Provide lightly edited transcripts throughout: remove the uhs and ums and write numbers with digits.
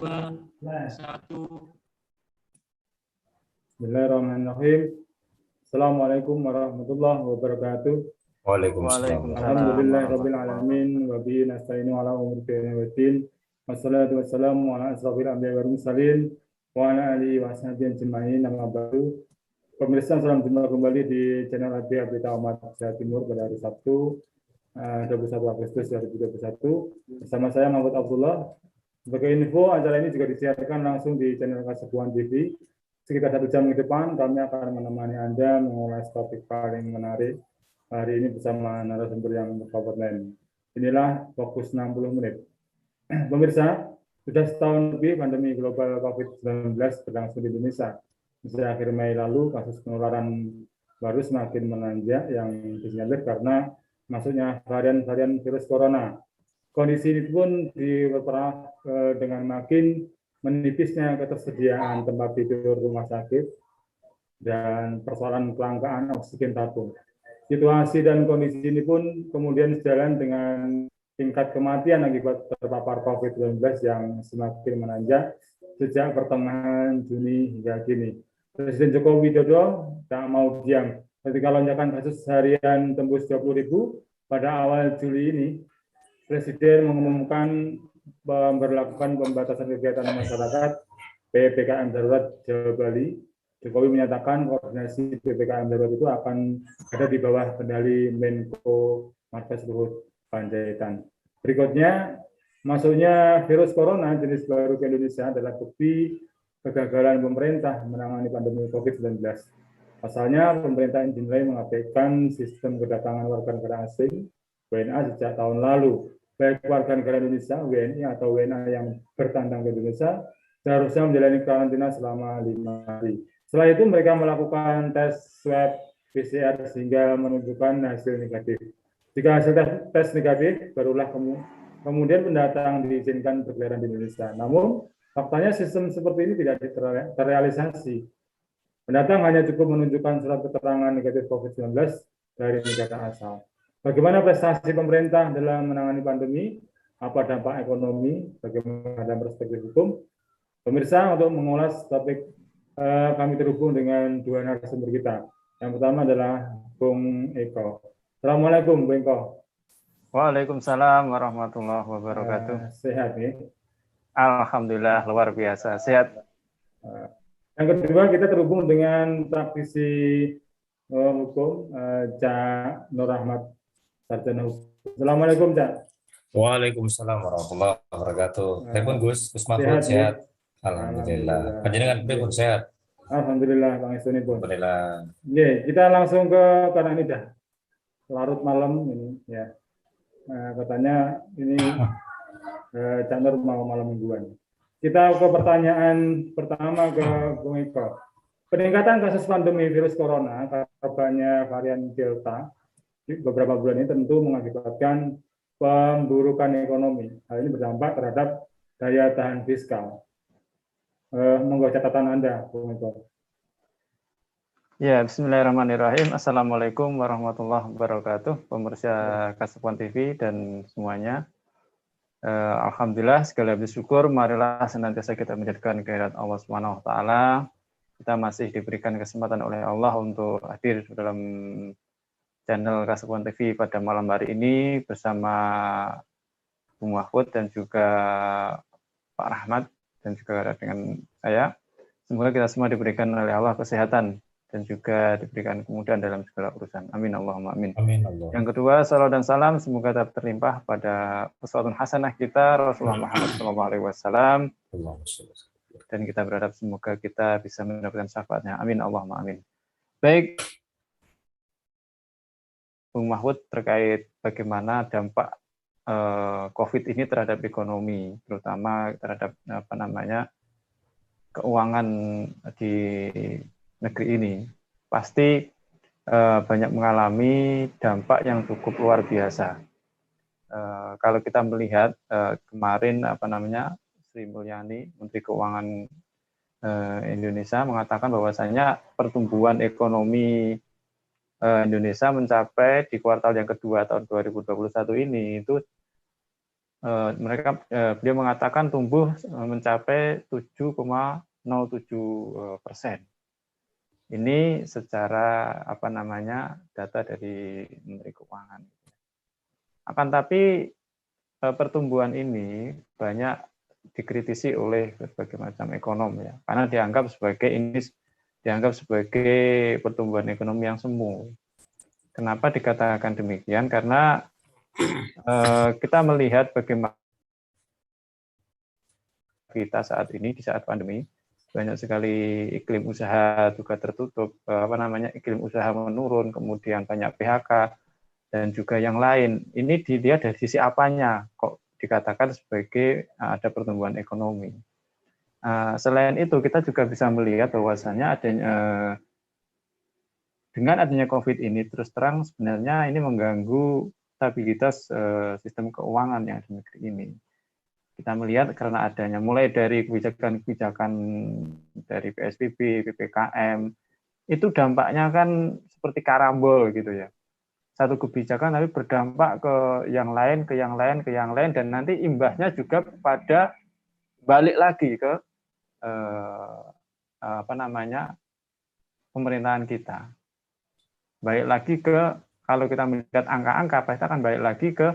2, 1. Bismillahirrahmanirrahim. Assalamualaikum warahmatullahi wabarakatuh. Waalaikumsalam. Alhamdulillahirabbil alamin wa bihi nasta'inu ala umuri dunya waddin. Wassalatu wassalamu ala asrofil anbiya'i wal mursalin wa ala alihi wa sahbihi ajma'in. Amma ba'du. Pemirsa, salam jumpa kembali di channel AB Berita Umat Jawa Timur pada hari Sabtu 21 Agustus 2021 bersama saya Mahfud Abdullah. Sebagai info, acara ini juga disiarkan langsung di channel Kasepuan TV. Sekitar 1 jam ke depan kami akan menemani Anda mengulas topik paling menarik hari ini bersama narasumber yang berkompeten. Inilah Fokus 60 Menit. Pemirsa, sudah setahun lebih pandemi global COVID-19 berlangsung di Indonesia. Sejak akhir Mei lalu, kasus penularan baru semakin menanjak yang disinyalir karena masuknya varian-varian virus corona. Kondisi ini pun diperparah dengan makin menipisnya ketersediaan tempat tidur rumah sakit dan persoalan kelangkaan oksigen tabung. Situasi dan kondisi ini pun kemudian sejalan dengan tingkat kematian akibat terpapar COVID-19 yang semakin menanjak sejak pertengahan Juni hingga kini. Presiden Joko Widodo tak mau diam ketika lonjakan kasus harian tembus 20.000 pada awal Juli ini. Presiden mengumumkan memberlakukan pembatasan kegiatan masyarakat PPKM darurat Jawa Bali. Jokowi menyatakan koordinasi PPKM darurat itu akan ada di bawah kendali Menko Marves Luhut Panjaitan. Berikutnya, masuknya virus corona jenis baru ke Indonesia adalah bukti kegagalan pemerintah menangani pandemi COVID-19. Pasalnya, pemerintah dinilai mengabaikan sistem kedatangan warga negara asing WNA sejak tahun lalu. Baik warga negara Indonesia, WNI atau WNA yang bertandang ke Indonesia, seharusnya menjalani karantina selama 5 hari. Setelah itu mereka melakukan tes swab PCR sehingga menunjukkan hasil negatif. Jika hasil tes negatif, barulah kemudian pendatang diizinkan berkeliaran di Indonesia. Namun, faktanya sistem seperti ini tidak terrealisasi. Pendatang hanya cukup menunjukkan surat keterangan negatif COVID-19 dari negara asal. Bagaimana prestasi pemerintah dalam menangani pandemi? Apa dampak ekonomi? Bagaimana dalam perspektif hukum? Pemirsa, untuk mengulas topik kami terhubung dengan dua narasumber kita. Yang pertama adalah Bung Eko. Assalamualaikum, Bung Eko. Waalaikumsalam warahmatullahi wabarakatuh. Sehat nih? Alhamdulillah, luar biasa sehat. Yang kedua, kita terhubung dengan praktisi hukum Cak Nur Rahmat, sarjana hukum. Assalamualaikum, Cak. Waalaikumsalam warahmatullahi wabarakatuh. Telepon Gus Mahfud sehat. Alhamdulillah. Panjenengan pun sehat. Alhamdulillah, Bang Istuni pun. Alhamdulillah. Oke, kita langsung ke karena ini dah larut malam ini ya. Katanya ini Cak Nur mau malam mingguan. Kita ke pertanyaan pertama ke Bung Eko. Peningkatan kasus pandemi virus corona karena varian Delta beberapa bulan ini tentu mengakibatkan pemburukan ekonomi. Hal ini berdampak terhadap daya tahan fiskal. Monggo catatan Anda, Bung Eko. Ya, bismillahirrahmanirrahim. Assalamualaikum warahmatullahi wabarakatuh. Pemirsa Kasepuan TV dan semuanya. Alhamdulillah, segala bersyukur. Marilah senantiasa kita menjadikan kehadirat Allah Subhanahu wa taala. Kita masih diberikan kesempatan oleh Allah untuk hadir dalam channel Kasepuan TV pada malam hari ini bersama Bung Mahfud dan juga Pak Rahmat dan juga dengan saya. Semoga kita semua diberikan oleh Allah kesehatan dan juga diberikan kemudahan dalam segala urusan. Amin Allahumma amin. Amin Allah. Yang kedua, salawat dan salam semoga dapat terlimpah pada uswatun hasanah kita Rasulullah Muhammad SAW. Dan kita berharap semoga kita bisa mendapatkan syafaatnya. Amin Allahumma amin. Baik, Bung Mahfud, terkait bagaimana dampak COVID ini terhadap ekonomi, terutama terhadap keuangan di negeri ini, pasti banyak mengalami dampak yang cukup luar biasa. Kalau kita melihat kemarin Sri Mulyani, Menteri Keuangan Indonesia mengatakan bahwasanya pertumbuhan ekonomi Indonesia mencapai di kuartal yang kedua tahun 2021 ini itu beliau mengatakan tumbuh mencapai 7,07%. Ini secara data dari Menteri Keuangan. Akan tapi pertumbuhan ini banyak dikritisi oleh berbagai macam ekonom ya, karena dianggap sebagai pertumbuhan ekonomi yang semu. Kenapa dikatakan demikian? Karena kita melihat bagaimana kita saat ini di saat pandemi banyak sekali iklim usaha juga tertutup, iklim usaha menurun, kemudian banyak PHK dan juga yang lain. Ini dilihat dari sisi apanya kok dikatakan sebagai ada pertumbuhan ekonomi. Selain itu kita juga bisa melihat bahwasannya dengan adanya COVID ini terus terang sebenarnya ini mengganggu stabilitas sistem keuangan yang ada di negeri ini. Kita melihat karena adanya mulai dari kebijakan-kebijakan dari PSBB, PPKM, itu dampaknya kan seperti karambol gitu ya. Satu kebijakan tapi berdampak ke yang lain, dan nanti imbasnya juga pada balik lagi ke pemerintahan kita. Balik lagi ke, kalau kita melihat angka-angka, pasti akan balik lagi ke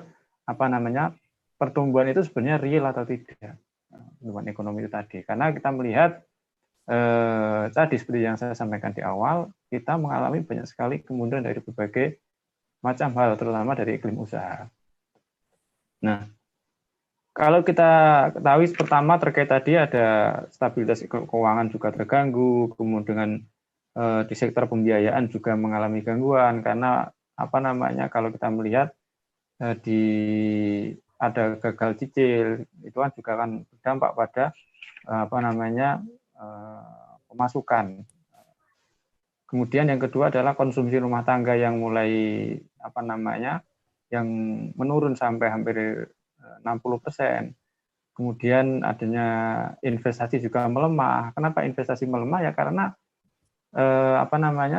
pertumbuhan itu sebenarnya real atau tidak, pertumbuhan ekonomi itu tadi. Karena kita melihat tadi seperti yang saya sampaikan di awal, kita mengalami banyak sekali kemunduran dari berbagai macam hal, terutama dari iklim usaha. Nah, kalau kita ketahui pertama terkait tadi ada stabilitas keuangan juga terganggu, kemudian di sektor pembiayaan juga mengalami gangguan karena kalau kita melihat ada gagal cicil, itu kan juga akan berdampak pada pemasukan. Kemudian yang kedua adalah konsumsi rumah tangga yang mulai yang menurun sampai hampir 60%. Kemudian adanya investasi juga melemah. Kenapa investasi melemah? Ya karena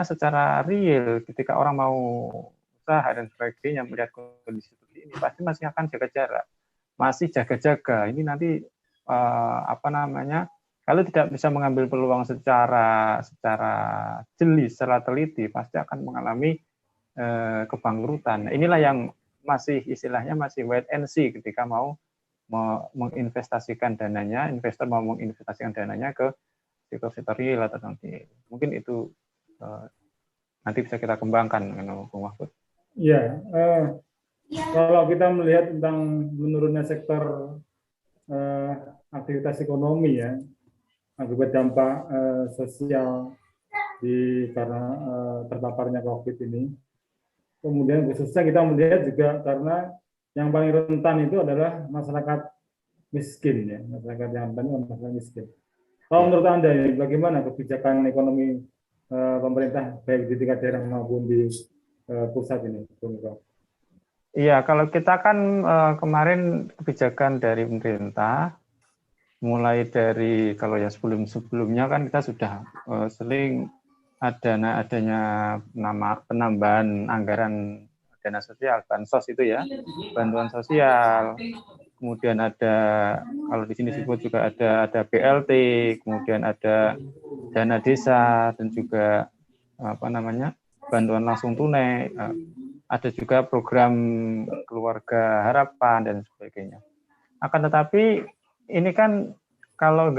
secara real ketika orang mau usaha dan sebagainya melihat kondisi seperti ini pasti masih akan jaga jarak, masih jaga-jaga. Ini nanti kalau tidak bisa mengambil peluang secara jeli, secara teliti, pasti akan mengalami kebangkrutan. Inilah yang masih istilahnya masih wait and see ketika mau menginvestasikan dananya, investor mau menginvestasikan dananya ke sektor real atau nanti. Mungkin itu nanti bisa kita kembangkan dengan Bung Mahfud. Ya, kalau kita melihat tentang menurunnya sektor aktivitas ekonomi ya, akibat dampak sosial karena terpaparnya COVID ini. Kemudian khususnya kita melihat juga karena yang paling rentan itu adalah masyarakat miskin ya, masyarakat yang rentan itu masyarakat miskin. Kalau menurut Anda ini bagaimana kebijakan ekonomi pemerintah baik di tingkat daerah maupun di pusat ini? Iya, kalau kita kan kemarin kebijakan dari pemerintah mulai dari kalau ya sebelumnya kan kita sudah sering adanya penambahan anggaran dana sosial, bansos itu ya, bantuan sosial. Kemudian ada, kalau di sini disebut juga ada BLT, kemudian ada dana desa dan juga bantuan langsung tunai. Ada juga program keluarga harapan dan sebagainya. Akan tetapi ini kan kalau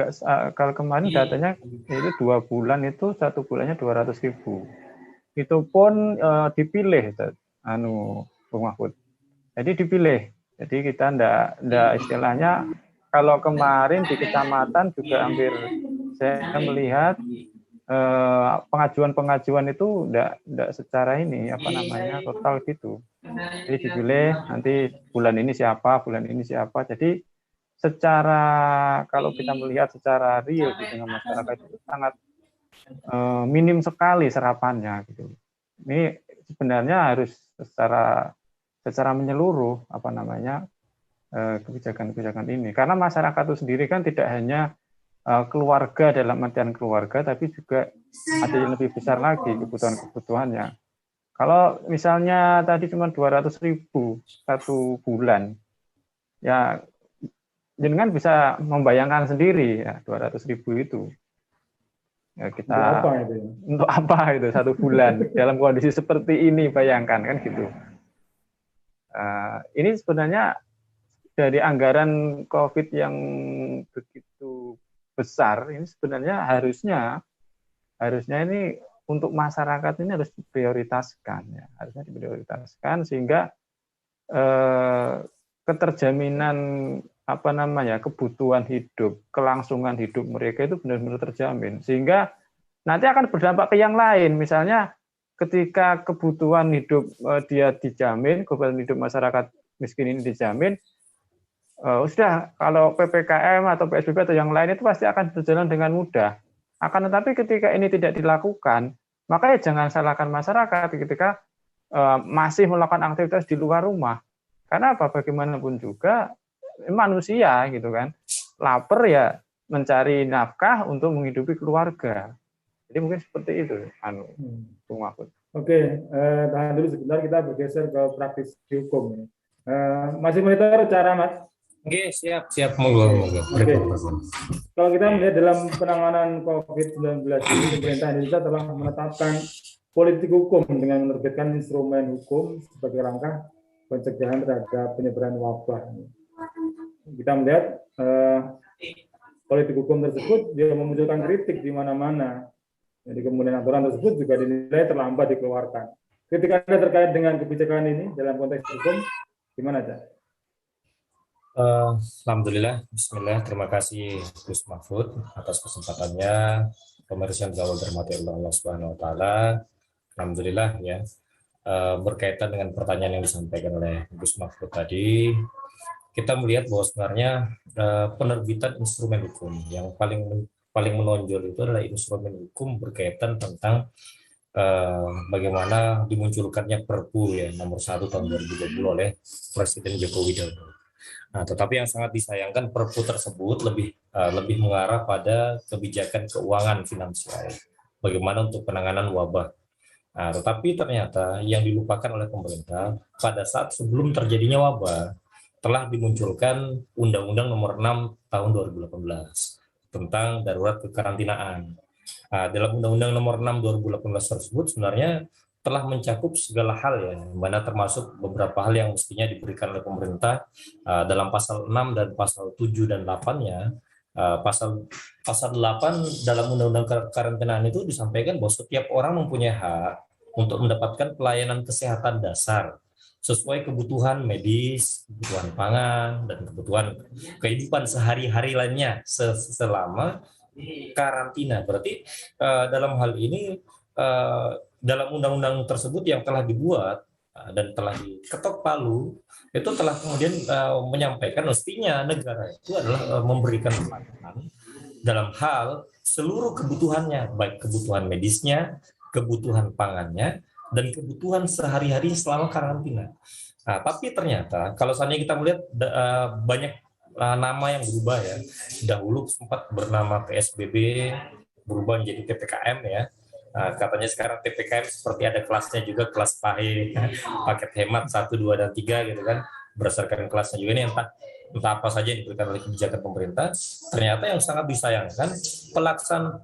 kemarin datanya itu 2 bulan itu 1 bulannya 200.000. Itu pun dipilih, Bung Mahfud. Jadi dipilih. Jadi kita ndak istilahnya kalau kemarin di kecamatan juga hampir saya melihat pengajuan itu ndak secara ini total gitu. Jadi dipilih nanti bulan ini siapa. Jadi secara kalau kita melihat secara real di tengah masyarakat itu sangat minim sekali serapannya gitu. Ini sebenarnya harus secara menyeluruh kebijakan-kebijakan ini, karena masyarakat itu sendiri kan tidak hanya keluarga dalam artian keluarga, tapi juga ada yang lebih besar lagi kebutuhan-kebutuhannya. Kalau misalnya tadi cuma 200.000 1 bulan, Ya, jenengan bisa membayangkan sendiri ya 200.000 itu. Ya, kita Untuk apa itu? Untuk apa itu 1 bulan dalam kondisi seperti ini, bayangkan kan gitu. Ini sebenarnya dari anggaran COVID yang begitu besar, ini sebenarnya harusnya ini untuk masyarakat ini harus diprioritaskan, ya, harusnya diprioritaskan sehingga keterjaminan kebutuhan hidup, kelangsungan hidup mereka itu benar-benar terjamin, sehingga nanti akan berdampak ke yang lain. Misalnya ketika kebutuhan hidup dia dijamin, kebutuhan hidup masyarakat miskin ini dijamin, sudah kalau PPKM atau PSBB atau yang lain itu pasti akan berjalan dengan mudah. Akan tetapi ketika ini tidak dilakukan, maka ya jangan salahkan masyarakat ketika masih melakukan aktivitas di luar rumah. Karena apa? Bagaimanapun juga manusia gitu kan, lapar ya mencari nafkah untuk menghidupi keluarga. Jadi mungkin seperti itu, Bung Mahfud. Oke, tahan dulu sebentar, kita bergeser ke praktisi hukum. Masih monitor cara, Mas? Oke, siap. Monggo. Oke. Kalau kita melihat dalam penanganan COVID-19 ini, pemerintah Indonesia telah menetapkan politik hukum dengan menerbitkan instrumen hukum sebagai langkah pencegahan terhadap penyebaran wabah. Kita melihat politik hukum tersebut dia memunculkan kritik di mana-mana. Jadi kemudian aturan tersebut juga dinilai terlambat dikeluarkan. Kritik Anda terkait dengan kebijakan ini dalam konteks hukum, gimana, Cak? Alhamdulillah, Bismillah, terima kasih Gus Mahfud atas kesempatannya. Pemirsa yang dirahmati Allah Subhanahu Wa Taala, alhamdulillah ya. Berkaitan dengan pertanyaan yang disampaikan oleh Gus Mahfud tadi, kita melihat bahwa sebenarnya penerbitan instrumen hukum yang paling menonjol itu adalah instrumen hukum berkaitan tentang bagaimana dimunculkannya Perpu ya nomor 1 tahun 2020 oleh Presiden Joko Widodo. Nah, tetapi yang sangat disayangkan Perpu tersebut lebih mengarah pada kebijakan keuangan finansial, bagaimana untuk penanganan wabah. Nah, tetapi ternyata yang dilupakan oleh pemerintah pada saat sebelum terjadinya wabah telah dimunculkan Undang-Undang Nomor 6 Tahun 2018 tentang darurat kekarantinaan. Nah, dalam Undang-Undang Nomor 6 2018 tersebut sebenarnya telah mencakup segala hal ya, mana termasuk beberapa hal yang mestinya diberikan oleh pemerintah dalam pasal 6 dan pasal 7 dan 8-nya. Pasal 8 dalam Undang-Undang Kekarantinaan itu disampaikan bahwa setiap orang mempunyai hak untuk mendapatkan pelayanan kesehatan dasar sesuai kebutuhan medis, kebutuhan pangan, dan kebutuhan kehidupan sehari-hari lainnya selama karantina. Berarti dalam hal ini dalam undang-undang tersebut yang telah dibuat dan telah diketok palu itu telah kemudian menyampaikan mestinya negara itu adalah memberikan pelayanan dalam hal seluruh kebutuhannya, baik kebutuhan medisnya, kebutuhan pangannya, dan kebutuhan sehari-hari selama karantina. Nah, tapi ternyata kalau seandainya kita melihat banyak nama yang berubah ya. Dahulu sempat bernama PSBB, berubah menjadi PPKM ya. Katanya sekarang PPKM seperti ada kelasnya juga, kelas PAHE, paket hemat 1, 2, dan 3 gitu kan. Berdasarkan kelasnya juga ini entah apa saja yang diberikan oleh kebijakan pemerintah. Ternyata yang sangat disayangkan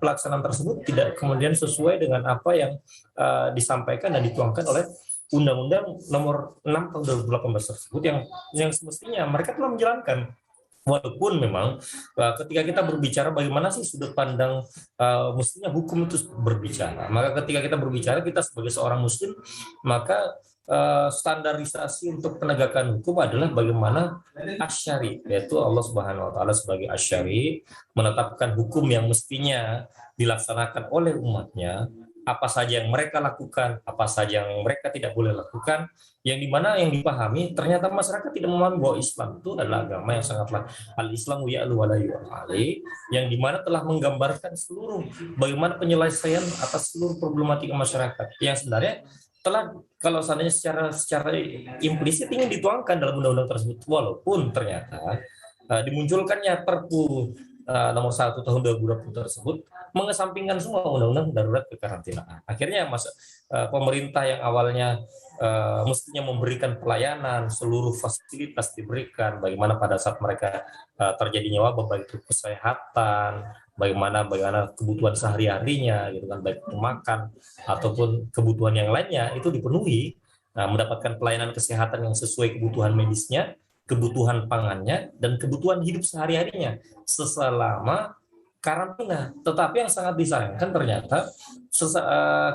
pelaksanaan tersebut tidak kemudian sesuai dengan apa yang disampaikan dan dituangkan oleh Undang-Undang Nomor 6 Tahun 2018 tersebut yang semestinya mereka telah menjalankan. Walaupun memang ketika kita berbicara bagaimana sih sudut pandang mestinya hukum itu berbicara, maka ketika kita berbicara kita sebagai seorang muslim, maka standarisasi untuk penegakan hukum adalah bagaimana asyari, yaitu Allah Subhanahu Wa Taala sebagai asyari menetapkan hukum yang mestinya dilaksanakan oleh umatnya, apa saja yang mereka lakukan, apa saja yang mereka tidak boleh lakukan, yang dimana yang dipahami ternyata masyarakat tidak memahami bahwa Islam itu adalah agama yang sangatlah al-Islamu ya'lu wa la yu'ali, yang dimana telah menggambarkan seluruh bagaimana penyelesaian atas seluruh problematika masyarakat yang sebenarnya telah kalau seandainya secara implisit ingin dituangkan dalam undang-undang tersebut, walaupun ternyata dimunculkannya Perpu nomor 1 tahun 2020 tersebut mengesampingkan semua undang-undang darurat kekarantinaan. Akhirnya pemerintah yang awalnya mestinya memberikan pelayanan, seluruh fasilitas diberikan, bagaimana pada saat mereka terjadinya wabah, baik itu kesehatan, bagaimana kebutuhan sehari-harinya, gitu kan, baik itu makan ataupun kebutuhan yang lainnya itu dipenuhi, mendapatkan pelayanan kesehatan yang sesuai kebutuhan medisnya, kebutuhan pangannya, dan kebutuhan hidup sehari-harinya selama karantina. Tetapi yang sangat disayangkan ternyata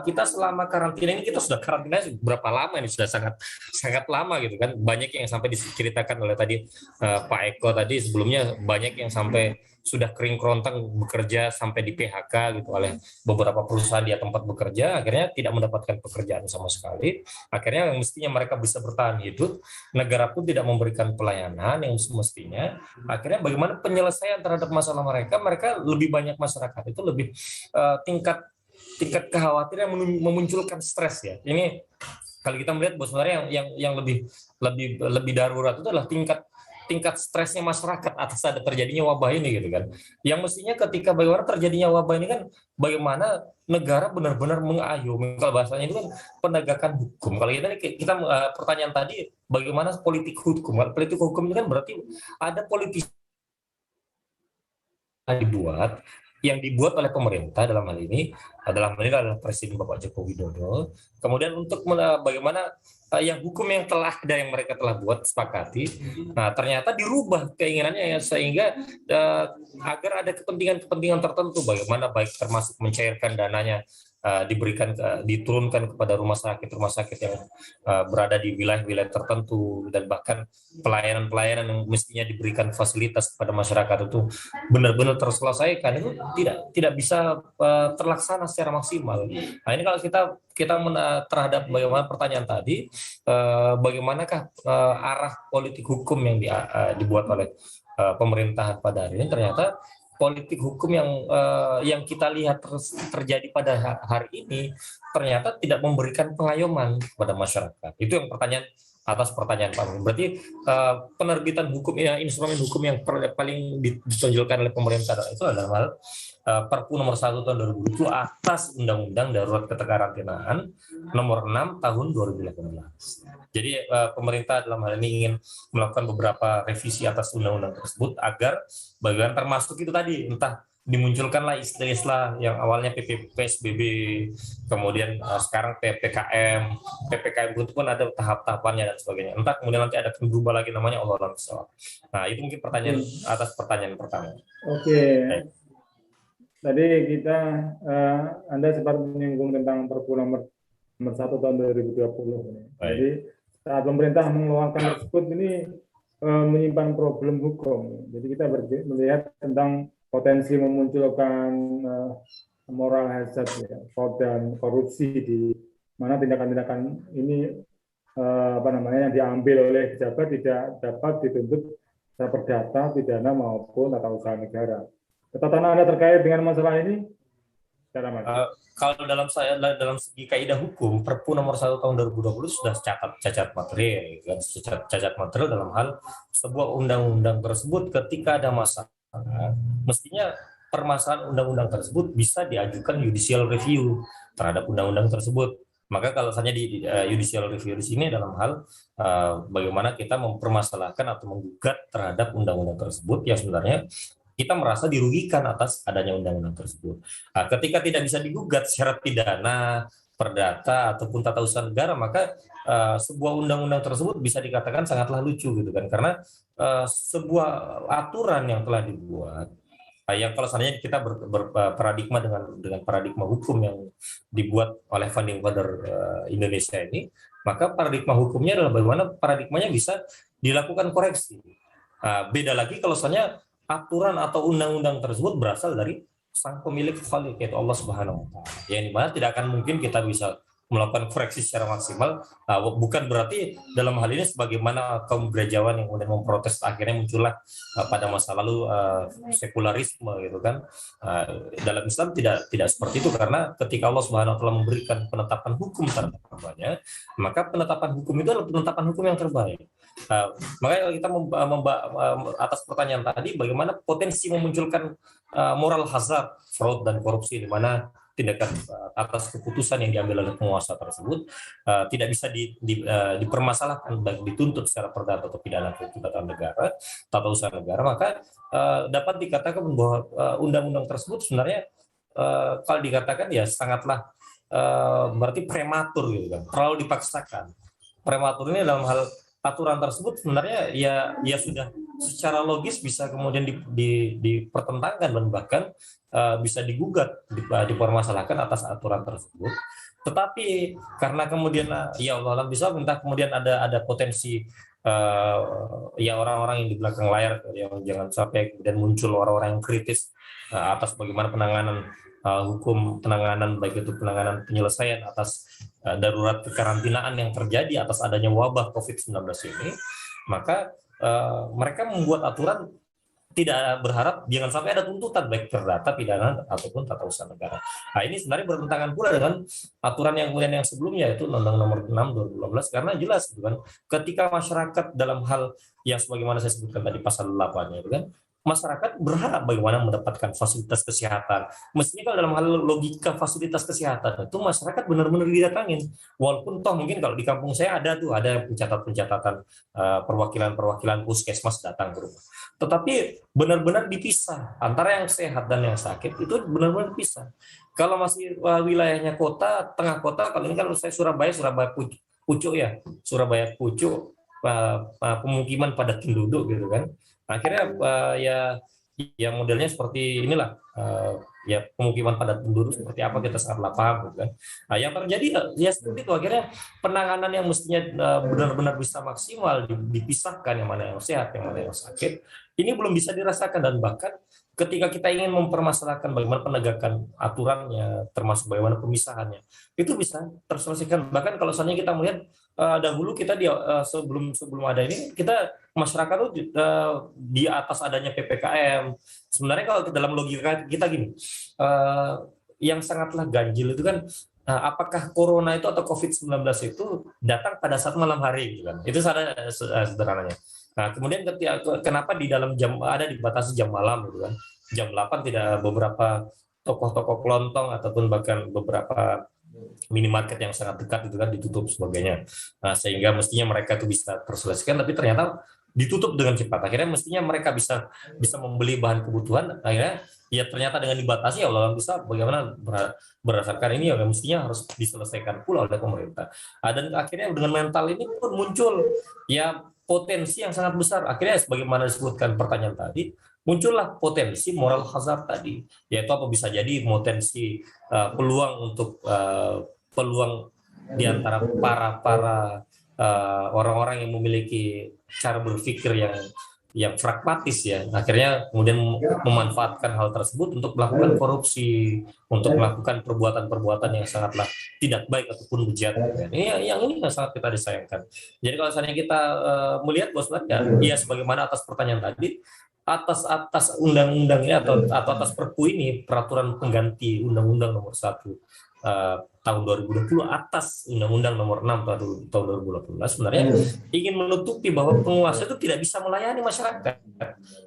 kita selama karantina ini, kita sudah karantina berapa lama ini, sudah sangat lama gitu kan. Banyak yang sampai diceritakan oleh tadi Pak Eko tadi sebelumnya, banyak yang sampai sudah kering kerontang bekerja sampai di PHK gitu oleh beberapa perusahaan di tempat bekerja, akhirnya tidak mendapatkan pekerjaan sama sekali. Akhirnya yang mestinya mereka bisa bertahan hidup, negara pun tidak memberikan pelayanan yang semestinya. Akhirnya bagaimana penyelesaian terhadap masalah mereka lebih banyak masyarakat itu lebih tingkat kekhawatiran memunculkan stres ya. Ini kalau kita melihat bahwa sebenarnya yang lebih darurat itu adalah tingkat stresnya masyarakat atas ada terjadinya wabah ini gitu kan. Yang mestinya ketika bagaimana terjadinya wabah ini kan, bagaimana negara benar-benar mengayomi, kalau bahasanya itu kan penegakan hukum. Kalau kita pertanyaan tadi bagaimana politik hukum. Politik hukum itu kan berarti ada politik yang dibuat oleh pemerintah, dalam hal ini adalah Presiden Bapak Joko Widodo. Kemudian untuk bagaimana yang hukum yang ada yang mereka telah buat sepakati, nah ternyata dirubah keinginannya ya, sehingga agar ada kepentingan tertentu, bagaimana baik termasuk mencairkan dananya diturunkan kepada rumah sakit yang berada di wilayah-wilayah tertentu, dan bahkan pelayanan yang mestinya diberikan fasilitas kepada masyarakat itu benar-benar terselesaikan, itu tidak bisa terlaksana secara maksimal. Nah ini kalau kita terhadap bagaimana pertanyaan tadi, bagaimanakah arah politik hukum yang dibuat oleh pemerintahan pada hari ini, ternyata politik hukum yang kita lihat terjadi pada hari ini ternyata tidak memberikan pengayoman kepada masyarakat. Itu yang atas pertanyaan Pak. Berarti penerbitan hukum, instrumen hukum yang paling ditonjolkan oleh pemerintah itu adalah Perpu nomor 1 tahun 2020 atas Undang-Undang Darurat Kekarantinaan nomor 6 tahun 2018. Jadi pemerintah dalam hal ini ingin melakukan beberapa revisi atas undang-undang tersebut agar bagian termasuk itu tadi, entah dimunculkanlah istilah-istilah yang awalnya PSBB, kemudian sekarang PPKM itu pun ada tahap-tahapannya dan sebagainya. Entah kemudian nanti ada berubah lagi namanya, Allah SWT. Nah itu mungkin pertanyaan atas pertanyaan pertama. Oke. Tadi Anda sempat menyinggung tentang Perpu nomor 1 tahun 2020. Jadi saat pemerintah mengeluarkan tersebut ini menyimpan problem hukum. Jadi kita melihat tentang potensi memunculkan moral hazard ya, dan korupsi, di mana tindakan-tindakan ini yang diambil oleh pejabat tidak dapat dituntut secara perdata, pidana maupun tata usaha negara. Catatan Anda terkait dengan masalah ini? Kalau dalam segi kaidah hukum, Perpu nomor 1 tahun 2020 sudah cacat material, kan? Cacat material dalam hal sebuah undang-undang tersebut ketika ada masalah, mestinya permasalahan undang-undang tersebut bisa diajukan judicial review terhadap undang-undang tersebut. Maka kalau misalnya di judicial review di sini dalam hal bagaimana kita mempermasalahkan atau menggugat terhadap undang-undang tersebut yang sebenarnya kita merasa dirugikan atas adanya undang-undang tersebut. Nah, ketika tidak bisa digugat secara pidana, perdata ataupun tata usaha negara, maka sebuah undang-undang tersebut bisa dikatakan sangatlah lucu gitu kan, karena sebuah aturan yang telah dibuat, yang kalau seandainya kita berparadigma dengan paradigma hukum yang dibuat oleh founding father Indonesia ini, maka paradigma hukumnya adalah bagaimana paradigmanya bisa dilakukan koreksi. Beda lagi kalau misalnya aturan atau undang-undang tersebut berasal dari sang pemilik khalik, yaitu Allah Subhanahu wa Ta'ala. Yang dimana tidak akan mungkin kita bisa melakukan koreksi secara maksimal. Bukan berarti dalam hal ini sebagaimana kaum gerejawan yang kemudian memprotes akhirnya muncullah pada masa lalu sekularisme gitu kan. Dalam Islam tidak seperti itu, karena ketika Allah Subhanahu wa taala memberikan penetapan hukum terhadap hambanya, maka penetapan hukum itu adalah penetapan hukum yang terbaik. Makanya kita atas pertanyaan tadi, bagaimana potensi memunculkan moral hazard, fraud dan korupsi, di mana tindakan atas keputusan yang diambil oleh penguasa tersebut tidak bisa dipermasalahkan, baik dituntut secara perdata atau pidana tata negara, tata usaha negara, maka dapat dikatakan bahwa undang-undang tersebut sebenarnya kalau dikatakan ya sangatlah berarti prematur gitu kan, terlalu dipaksakan. Prematur ini dalam hal aturan tersebut sebenarnya ya sudah secara logis bisa kemudian dipertentangkan dan bahkan bisa digugat, dipermasalahkan atas aturan tersebut. Tetapi karena kemudian ya Allah bisa entah kemudian ada potensi ya orang-orang yang di belakang layar yang jangan sampai kemudian muncul orang-orang yang kritis atas bagaimana penanganan hukum, penanganan baik itu penanganan penyelesaian atas darurat kekarantinaan yang terjadi atas adanya wabah COVID-19 ini, maka mereka membuat aturan tidak berharap jangan sampai ada tuntutan baik perdata, pidana ataupun tata usaha negara. Nah, ini sebenarnya bertentangan pula dengan aturan yang kemudian yang sebelumnya, yaitu Undang-Undang Nomor 6 2015, karena jelas gitu kan, ketika masyarakat dalam hal yang sebagaimana saya sebutkan tadi pasal 8-nya itu kan, masyarakat berharap bagaimana mendapatkan fasilitas kesehatan. Mestinya kalau dalam hal logika fasilitas kesehatan itu masyarakat benar-benar didatangin. Walaupun toh mungkin kalau di kampung saya ada pencatatan perwakilan puskesmas datang ke rumah. Tetapi benar-benar dipisah antara yang sehat dan yang sakit, itu benar-benar dipisah. Kalau masih wilayahnya kota, tengah kota, kalau ini kan saya Surabaya Pucuk ya, Surabaya Pucuk, pemukiman padat penduduk gitu kan. Akhirnya ya modelnya seperti inilah, ya pemukiman padat penduduk seperti apa kita sangat paham gitu kan. Nah, yang terjadi ya seperti itu, akhirnya penanganan yang mestinya benar-benar bisa maksimal dipisahkan, yang mana yang sehat, yang mana yang sakit, ini belum bisa dirasakan. Dan bahkan ketika kita ingin mempermasalahkan bagaimana penegakan aturannya, termasuk bagaimana pemisahannya, itu bisa terselesaikan. Bahkan kalau seandainya kita melihat dahulu kita sebelum ada ini, kita masyarakat itu di atas adanya PPKM. Sebenarnya kalau dalam logika kita gini, yang sangatlah ganjil itu kan, apakah corona itu atau COVID-19 itu datang pada saat malam hari gitu kan. Itu sederhananya. Nah, kemudian kenapa di dalam jam ada dibatasi jam malam gitu kan. Jam 8 tidak beberapa toko-toko kelontong ataupun bahkan beberapa minimarket yang sangat dekat itu kan ditutup sebagainya. Nah, sehingga mestinya mereka itu bisa terselesaikan, tapi ternyata ditutup dengan cepat. Akhirnya mestinya mereka bisa membeli bahan kebutuhan, akhirnya ya ternyata dengan dibatasi ya Allah bisa bagaimana berdasarkan ini ya mestinya harus diselesaikan pula oleh pemerintah. Dan akhirnya dengan mental ini pun muncul ya potensi yang sangat besar. Akhirnya sebagaimana disebutkan pertanyaan tadi, muncullah potensi moral hazard tadi, yaitu apa bisa jadi potensi peluang untuk peluang di antara para orang-orang yang memiliki cara berpikir yang pragmatis ya, akhirnya kemudian memanfaatkan hal tersebut untuk melakukan korupsi, untuk melakukan perbuatan-perbuatan yang sangatlah tidak baik ataupun bejat. Ini yang sangat kita disayangkan. Jadi kalau misalnya kita melihat bahwa ya sebagaimana atas pertanyaan tadi, atas undang-undangnya atau atas Perpu ini, peraturan pengganti Undang-Undang Nomor 1 tahun 2020 atas Undang-Undang Nomor 6 tahun 2018 sebenarnya ingin menutupi bahwa penguasa itu tidak bisa melayani masyarakat.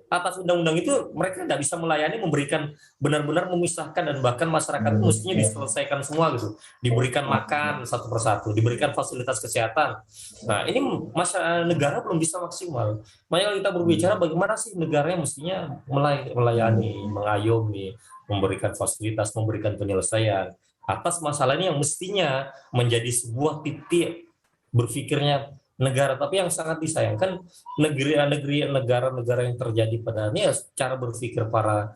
Atas undang-undang itu mereka tidak bisa melayani, memberikan benar-benar memisahkan, dan bahkan masyarakat itu mestinya diselesaikan semua gitu, diberikan makan satu persatu, diberikan fasilitas kesehatan. Nah, ini negara belum bisa maksimal. Makanya kalau kita berbicara bagaimana sih negara yang mestinya melayani, mengayomi, memberikan fasilitas, memberikan penyelesaian atas masalah ini yang mestinya menjadi sebuah titik berpikirnya negara. Tapi yang sangat disayangkan negara-negara yang terjadi pada ini ya, cara berpikir para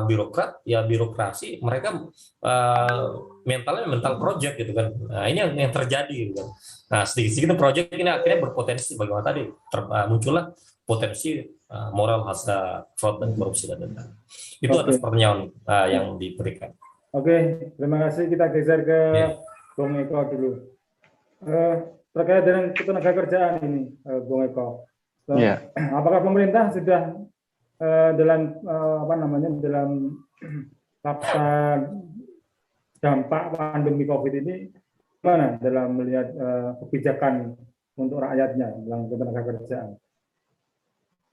birokrat ya, birokrasi mereka mentalnya mental project gitu kan. Nah, ini yang terjadi gitu kan. Nah, sedikit-sedikit project ini akhirnya berpotensi bagaimana tadi muncullah potensi moral hazard, fraud dan korupsi dan denda. Itu atas pertanyaan yang diberikan. Oke, terima kasih. Kita geser ke Bung Eko dulu. Terkait dengan ketenaga kerjaan ini, Bung Eko. Iya. Apakah pemerintah sudah dalam dalam fakta dampak pandemi COVID ini mana dalam melihat kebijakan untuk rakyatnya dalam ketenaga kerjaan?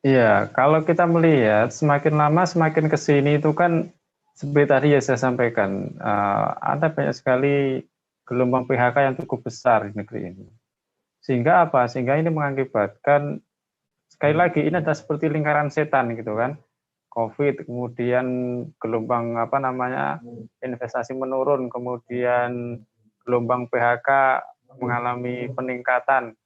Iya, kalau kita melihat semakin lama semakin ke sini itu kan seperti tadi ya saya sampaikan, ada banyak sekali gelombang PHK yang cukup besar di negeri ini. Sehingga apa? Sehingga ini mengakibatkan, sekali lagi ini adalah seperti lingkaran setan gitu kan. COVID, kemudian gelombang investasi menurun, kemudian gelombang PHK mengalami peningkatan.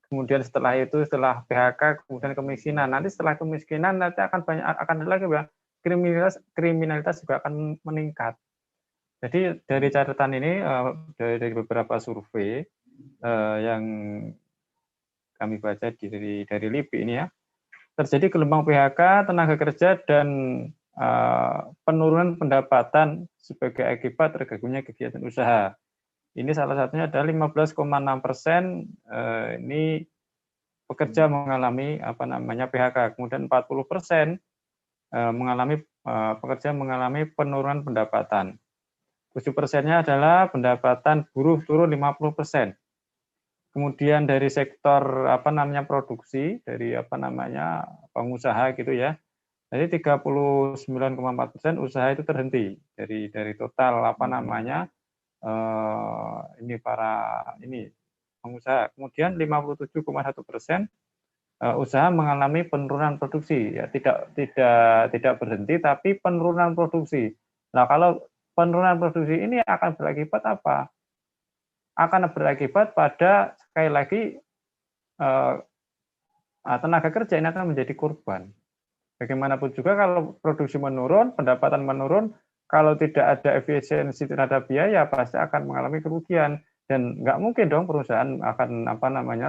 Kemudian setelah PHK, kemudian kemiskinan. Nanti setelah kemiskinan nanti akan ada lagi ya, kriminalitas juga akan meningkat. Jadi dari catatan ini dari beberapa survei yang kami baca dari LIPI ini ya, terjadi gelombang PHK, tenaga kerja dan penurunan pendapatan sebagai akibat terganggunya kegiatan usaha. Ini salah satunya adalah 15,6% ini pekerja mengalami PHK, kemudian 40% pekerja mengalami penurunan pendapatan. 7%-nya adalah pendapatan buruh turun 50%. Kemudian dari sektor produksi, dari pengusaha gitu ya. Jadi 39,4% usaha itu terhenti dari total pengusaha. Kemudian 57,1% usaha mengalami penurunan produksi, ya tidak berhenti tapi penurunan produksi. Nah, kalau penurunan produksi ini akan berakibat apa? Akan berakibat pada sekali lagi tenaga kerja ini akan menjadi korban. Bagaimanapun juga kalau produksi menurun, pendapatan menurun, kalau tidak ada efisiensi terhadap biaya pasti akan mengalami kerugian, dan nggak mungkin dong perusahaan akan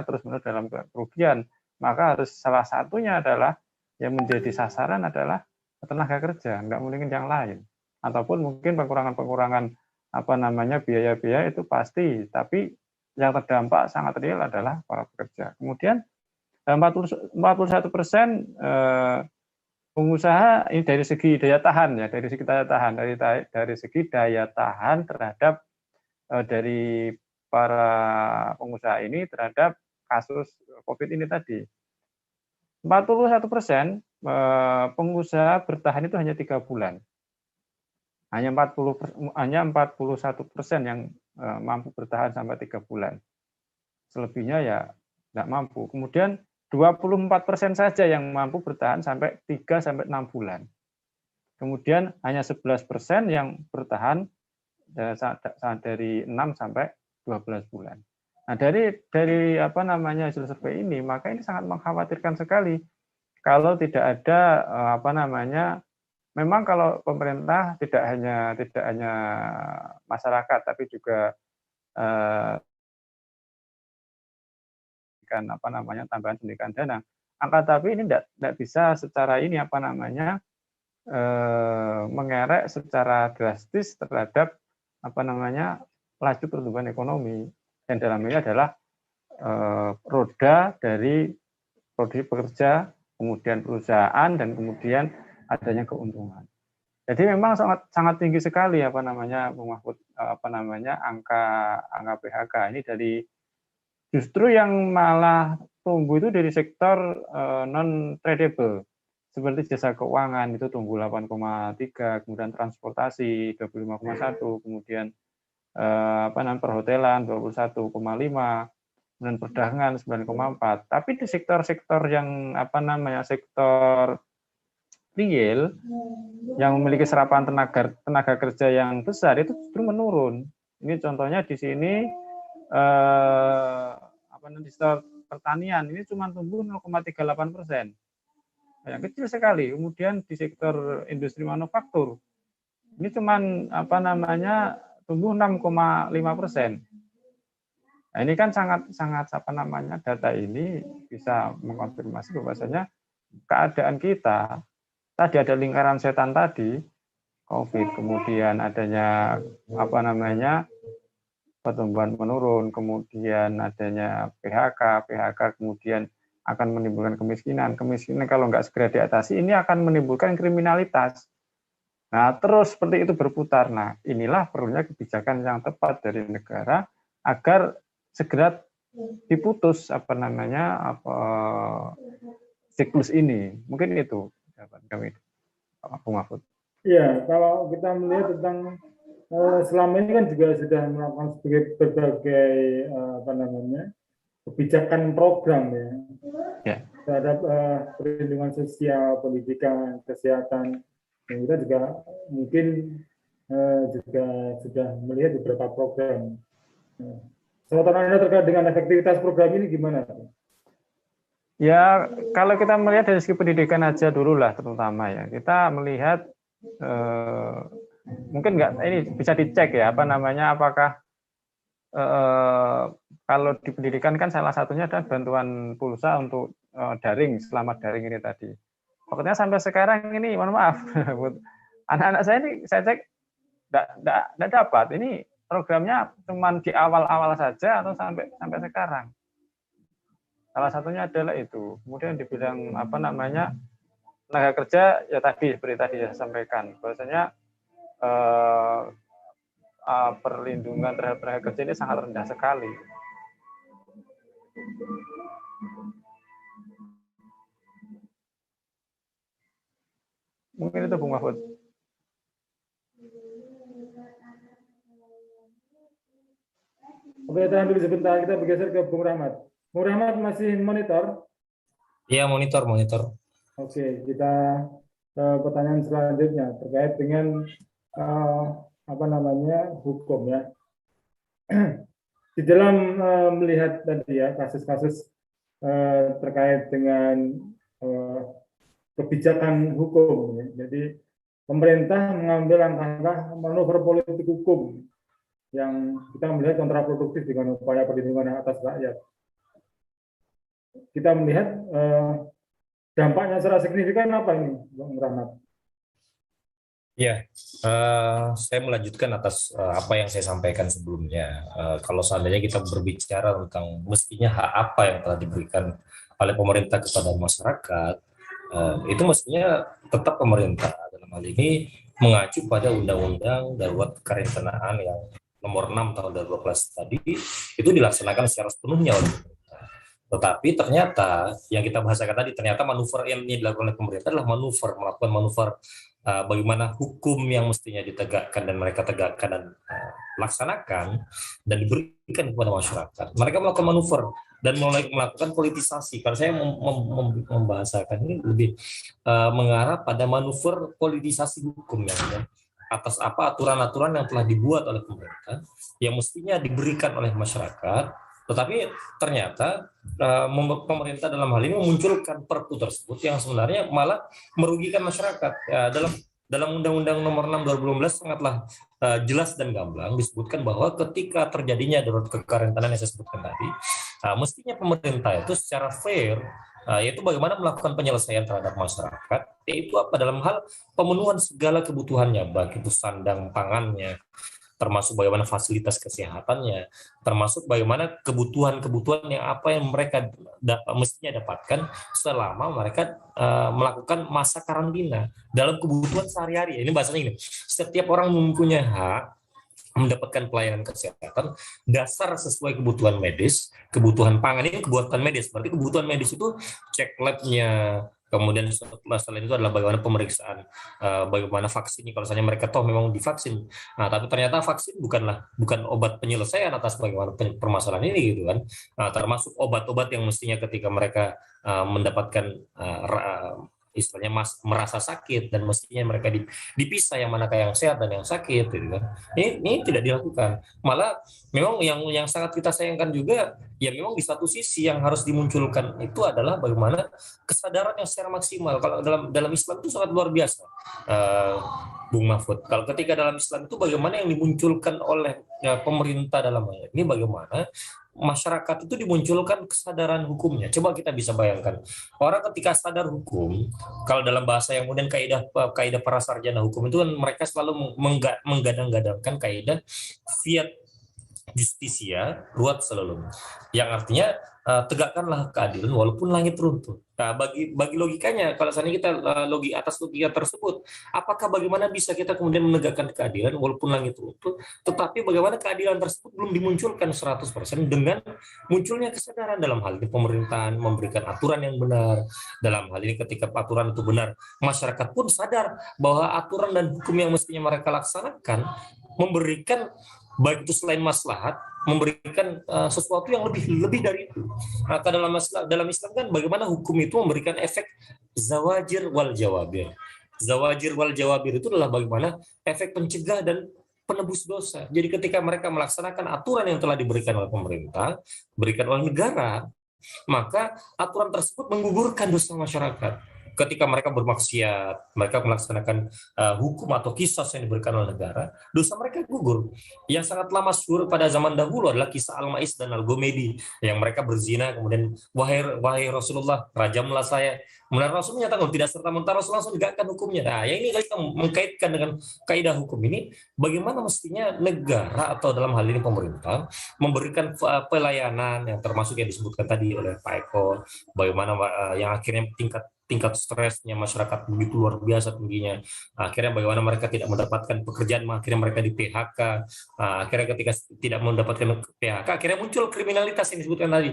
terus-menerus dalam kerugian. Maka harus salah satunya adalah yang menjadi sasaran adalah tenaga kerja, nggak mungkin yang lain. Ataupun mungkin pengurangan biaya-biaya itu pasti, tapi yang terdampak sangat real adalah para pekerja. Kemudian 41% pengusaha ini dari segi daya tahan ya, dari segi daya tahan terhadap dari para pengusaha ini terhadap kasus COVID ini tadi. 41% pengusaha bertahan itu hanya 3 bulan. Hanya 41% yang mampu bertahan sampai 3 bulan. Selebihnya ya nggak mampu. Kemudian 24% saja yang mampu bertahan sampai 3-6 bulan. Kemudian hanya 11% yang bertahan dari 6 sampai 12 bulan. Nah, dari hasil survei ini, maka ini sangat mengkhawatirkan sekali kalau tidak ada memang kalau pemerintah tidak hanya masyarakat tapi juga tambahan suntikan dana. Tapi ini tidak bisa secara mengerek secara drastis terhadap laju pertumbuhan ekonomi. Dan dalam ini adalah roda dari produksi pekerja, kemudian perusahaan, dan kemudian adanya keuntungan. Jadi memang sangat tinggi sekali angka PHK ini. Dari justru yang malah tumbuh itu dari sektor non tradable seperti jasa keuangan itu tumbuh 8,3, kemudian transportasi 25,1, kemudian perhotelan 21,5, kemudian perdagangan 9,4. Tapi di sektor-sektor yang sektor real yang memiliki serapan tenaga kerja yang besar itu justru menurun. Ini contohnya di sini di sektor pertanian ini cuma tumbuh 0,38%. Yang kecil sekali. Kemudian di sektor industri manufaktur ini cuma tumbuh 6,5%. Nah, ini kan sangat data ini bisa mengkonfirmasi bahwasanya keadaan kita tadi ada lingkaran setan tadi, COVID, kemudian adanya pertumbuhan menurun, kemudian adanya PHK kemudian akan menimbulkan kemiskinan kalau nggak segera diatasi ini akan menimbulkan kriminalitas. Nah, terus seperti itu berputar. Nah, inilah perlunya kebijakan yang tepat dari negara agar segera diputus siklus ini. Mungkin itu jawaban kami, Pak Mahfud. Ya, kalau kita melihat tentang selama ini kan juga sudah melakukan berbagai kebijakan program ya. Terhadap perlindungan sosial, pendidikan, kesehatan. Dan kita juga mungkin juga sudah melihat beberapa program. Sorotan Anda terkait dengan efektivitas program ini gimana? Ya, kalau kita melihat dari segi pendidikan aja dulu lah terutama ya. Kita melihat mungkin nggak ini bisa dicek ya apakah kalau di pendidikan kan salah satunya adalah bantuan pulsa untuk daring selama daring ini tadi. Pokoknya sampai sekarang ini mohon maaf anak-anak saya ini saya cek nggak dapat. Ini programnya cuma di awal-awal saja atau sampai sekarang. Salah satunya adalah itu. Kemudian di bidang tenaga kerja ya tadi seperti tadi saya sampaikan bahwasanya perlindungan terhadap tenaga kerja ini sangat rendah sekali. Mungkin itu Bung Mahfud. Oke, tahan dulu sebentar, kita bergeser ke Bung Rahmat. Bung Rahmat masih monitor? Iya, monitor. Oke, kita ke pertanyaan selanjutnya terkait dengan hukum ya. Di dalam melihat tadi ya kasus-kasus terkait dengan kebijakan hukum ya. Jadi pemerintah mengambil langkah-langkah manuver politik hukum yang kita melihat kontraproduktif dengan upaya perlindungan atas rakyat. Kita melihat dampaknya secara signifikan apa ini, Bung Rahmat? Ya, saya melanjutkan atas apa yang saya sampaikan sebelumnya. Kalau seandainya kita berbicara tentang mestinya hak apa yang telah diberikan oleh pemerintah kepada masyarakat, itu mestinya tetap pemerintah dalam hal ini mengacu pada Undang-Undang Darurat Karantinaan yang nomor 6 tahun 2012 tadi itu dilaksanakan secara sepenuhnya oleh pemerintah. Tetapi ternyata yang kita bahasakan tadi ternyata manuver yang dilakukan oleh pemerintah adalah melakukan manuver bagaimana hukum yang mestinya ditegakkan dan mereka tegakkan dan laksanakan dan diberikan kepada masyarakat. Mereka melakukan manuver dan mulai melakukan politisasi. Karena saya membahasakan ini lebih mengarah pada manuver politisasi hukum yang atas apa aturan-aturan yang telah dibuat oleh pemerintah yang mestinya diberikan oleh masyarakat, tetapi ternyata pemerintah dalam hal ini memunculkan perpu tersebut yang sebenarnya malah merugikan masyarakat. Dalam Undang-Undang Nomor 6 2012 sangatlah jelas dan gamblang disebutkan bahwa ketika terjadinya darurat kekarantinaan yang saya sebutkan tadi, mestinya pemerintah itu secara fair yaitu bagaimana melakukan penyelesaian terhadap masyarakat, yaitu apa dalam hal pemenuhan segala kebutuhannya, baik itu sandang pangannya, termasuk bagaimana fasilitas kesehatannya, termasuk bagaimana kebutuhan-kebutuhan yang apa yang mereka mestinya dapatkan selama mereka melakukan masa karantina dalam kebutuhan sehari-hari. Ini bahasanya ini, setiap orang mempunyai hak mendapatkan pelayanan kesehatan dasar sesuai kebutuhan medis, kebutuhan pangan ini kebutuhan medis. Berarti kebutuhan medis itu cek labnya, kemudian selain itu adalah bagaimana pemeriksaan, bagaimana vaksinnya kalau misalnya mereka toh memang divaksin. Nah, tapi ternyata vaksin bukan obat penyelesaian atas bagaimana permasalahan ini gitu kan. Nah, termasuk obat-obat yang mestinya ketika mereka mendapatkan istilahnya merasa sakit dan mestinya mereka dipisah yang manakah yang sehat dan yang sakit gitu kan. Ini tidak dilakukan. Malah memang yang sangat kita sayangkan juga ya memang di satu sisi yang harus dimunculkan itu adalah bagaimana kesadaran yang secara maksimal. Kalau dalam Islam itu sangat luar biasa. Bung Mahfud, kalau ketika dalam Islam itu bagaimana yang dimunculkan oleh pemerintah dalam hal ini, bagaimana masyarakat itu dimunculkan kesadaran hukumnya. Coba kita bisa bayangkan, orang ketika sadar hukum, kalau dalam bahasa yang kemudian kaidah para sarjana hukum itu kan mereka selalu menggadang-gadangkan kaidah fiat justisia ruat selalu, yang artinya tegakkanlah keadilan walaupun langit runtuh. Nah, bagi logikanya, kalau seandainya kita atas logika tersebut, apakah bagaimana bisa kita kemudian menegakkan keadilan walaupun langit runtuh, tetapi bagaimana keadilan tersebut belum dimunculkan 100% dengan munculnya kesadaran dalam hal ini pemerintahan memberikan aturan yang benar, dalam hal ini ketika aturan itu benar, masyarakat pun sadar bahwa aturan dan hukum yang mestinya mereka laksanakan memberikan, baik itu selain maslahat, memberikan sesuatu yang lebih dari itu. Maka dalam Islam kan bagaimana hukum itu memberikan efek zawajir wal jawabir. Zawajir wal jawabir itu adalah bagaimana efek pencegah dan penebus dosa. Jadi ketika mereka melaksanakan aturan yang telah diberikan oleh pemerintah, berikan oleh negara, maka aturan tersebut menggugurkan dosa masyarakat. Ketika mereka bermaksiat, mereka melaksanakan hukum atau kisas yang diberikan oleh negara, dosa mereka gugur. Yang sangatlah masyhur pada zaman dahulu adalah kisah Al-Ma'is dan Al-Gomedi, yang mereka berzina, kemudian wahai Rasulullah, rajamlah saya. Kemudian Rasul menyatakan tidak serta-merta Rasul langsung tegakkan hukumnya. Nah, yang ini kita mengkaitkan dengan kaidah hukum ini, bagaimana mestinya negara atau dalam hal ini pemerintah memberikan pelayanan yang termasuk yang disebutkan tadi oleh Pak Eko, bagaimana yang akhirnya tingkat stresnya masyarakat begitu luar biasa tingginya. Akhirnya bagaimana mereka tidak mendapatkan pekerjaan, akhirnya mereka di PHK. Akhirnya ketika tidak mendapatkan PHK, akhirnya muncul kriminalitas yang disebutkan tadi.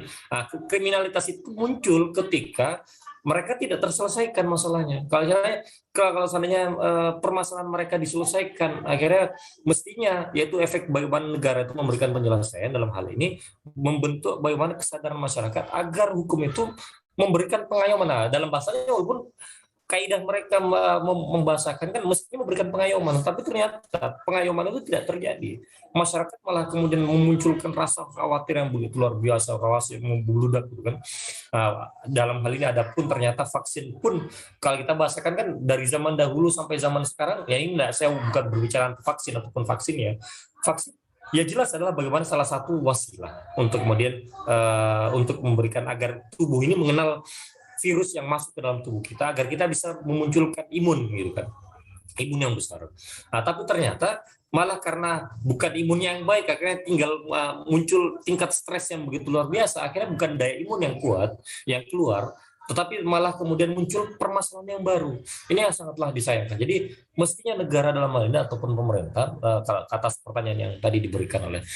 Kriminalitas itu muncul ketika mereka tidak terselesaikan masalahnya. Kalau seandainya permasalahan mereka diselesaikan, akhirnya mestinya yaitu efek bagaimana negara itu memberikan penyelesaian dalam hal ini, membentuk bagaimana kesadaran masyarakat agar hukum itu memberikan pengayoman. Nah, dalam bahasanya walaupun kaidah mereka membahasakan kan mestinya memberikan pengayoman, tapi ternyata pengayoman itu tidak terjadi. Masyarakat malah kemudian memunculkan rasa khawatir yang begitu luar biasa, khawatir yang membludak gitu kan. Dalam hal ini ada pun ternyata vaksin pun kalau kita bahasakan kan dari zaman dahulu sampai zaman sekarang, ya ini enggak, saya bukan berbicara vaksin ataupun vaksin ya. Vaksin ya jelas adalah bagaimana salah satu wasilah untuk kemudian untuk memberikan agar tubuh ini mengenal virus yang masuk ke dalam tubuh kita agar kita bisa memunculkan imun gitu kan, imun yang besar. Nah, tapi ternyata malah karena bukan imunnya yang baik, akhirnya tinggal muncul tingkat stres yang begitu luar biasa, akhirnya bukan daya imun yang kuat yang keluar, tetapi malah kemudian muncul permasalahan yang baru. Ini yang sangatlah disayangkan. Jadi mestinya negara dalam hal ini ataupun pemerintah, atas pertanyaan yang tadi diberikan oleh